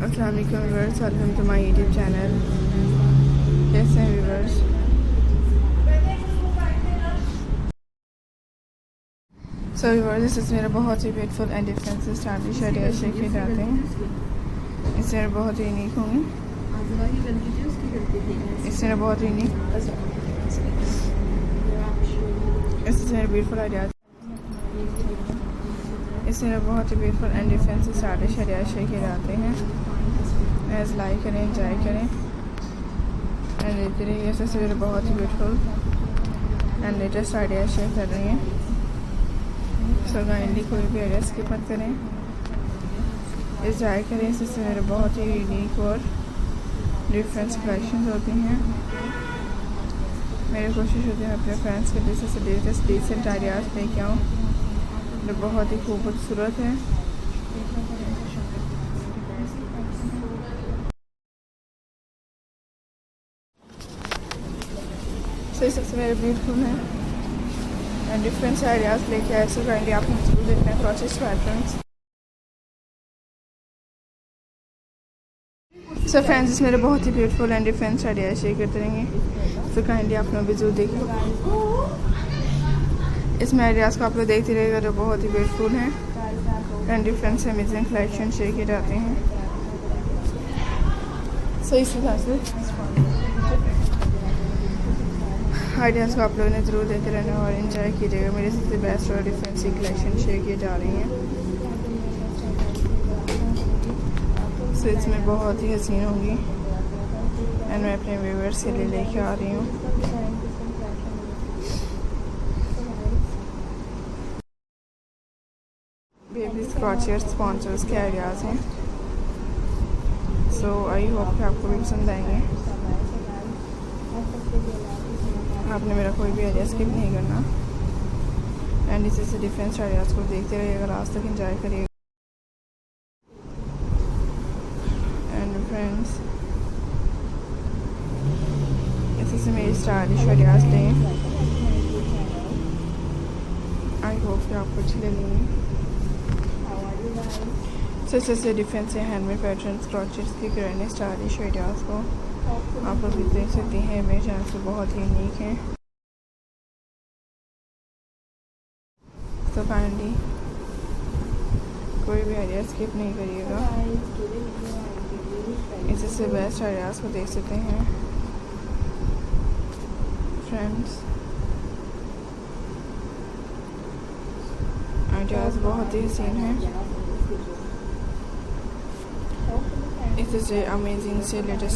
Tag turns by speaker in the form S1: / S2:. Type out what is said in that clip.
S1: अस्सलाम वालेकुम viewers, welcome to my YouTube channel. कैसे हैं व्यूअर्स? सो व्यूअर्स, इस मेरा बहुत ही ब्यूटीफुल एंड डिफरेंट से स्टाइलिश आइडिया शेयर किए जाते हैं। इससे बहुत ही यूनिक होंगे, इससे बहुत ही यूनिक, इससे ब्यूटीफुल आइडिया, इससे बहुत ही ब्यूटीफुल एंड डिफरेंट से स्टाइलिश आइडिया शेयर किए जाते हैं। एज लाइक करें, एंजॉय करें एंड देखते रहिए। ऐसे बहुत ही beautiful and latest idea share कर रही हैं। सो काइंडली कोई भी आइडिया स्किप मत करें, एंजॉय करें। इससे मेरे बहुत ही यूनिक और डिफरेंट कलेक्शन होती हैं। मेरी कोशिश होती है अपने फ्रेंड्स के लिए से लेटेस्ट डिसेंट आइडियाज़ लेके आऊँ जो बहुत ही खूबसूरत है। सबसे मेरे ब्यूटीफुल हैं एंड डिफरेंट आइडियाज़ लेके आए। सो काइंडली आप मुझे जरूर देखना है क्रोचेट पैटर्न्स। सो फ्रेंड्स, इस मेरे बहुत ही beautiful and different ideas share करते रहेंगे। सो काइंडली आप लोग भी जरूर देखिए। इसमें आइडियाज़ को आप लोग देखते रहेगा जो बहुत ही ब्यूटीफुल हैं एंड डिफरेंट से अमेजिंग कलेक्शन शेयर किए जाते हैं। सो इस हिसाब से आइडियाज़ को आप लोगों ने ज़रूर देते रहना और इन्जॉय कीजिएगा। मेरे सबसे बेस्ट और डिफरेंट सी कलेक्शन शेयर की जा रही हैं। सो इसमें बहुत ही हसीन होंगी एंड मैं अपने व्यूअर्स के लिए लेके आ रही हूँ। बेबीज क्रोचेट स्पॉन्सर्स के आइडियाज़ हैं। सो आई होप कि आपको भी पसंद आएंगे। आपने मेरा कोई भी आइडिया स्किप नहीं करना एंड इसी से डिफरेंट आइडियाज़ को देखते रहिएगा, लास्ट तक एंजॉय करिएगा। एंड फ्रेंड्स, इसी से मेरी स्टाइलिश आइडियाज़ लें। आई होप कि आपको अच्छी लगेंगी। सो इससे डिफरेंट से हैंडमेड पैटर्न्स क्रोचेट्स की करने स्टाइलिश आइडियाज़ को आप लोग भी देख सकते हैं। मेरे चैनल से बहुत ही यूनिक हैं। तो काइंडली कोई भी आइडिया स्किप नहीं करिएगा। इससे बेस्ट आइडियाज़ को देख सकते हैं फ्रेंड्स। आइडियाज़ बहुत ही हसीन हैं। इससे अमेजिंग से लेटेस्ट